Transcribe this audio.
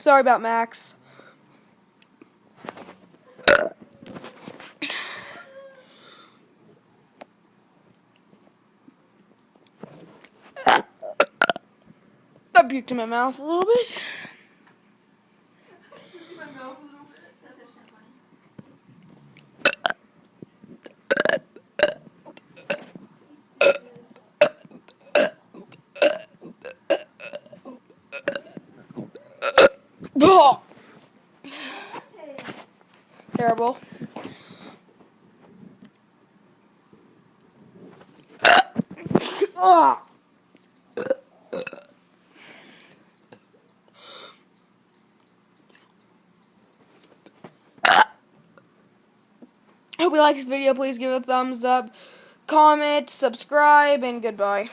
Sorry about Max. I puked in my mouth a little bit. Terrible. Hope you like this video. Please give it a thumbs up, comment, subscribe, and goodbye.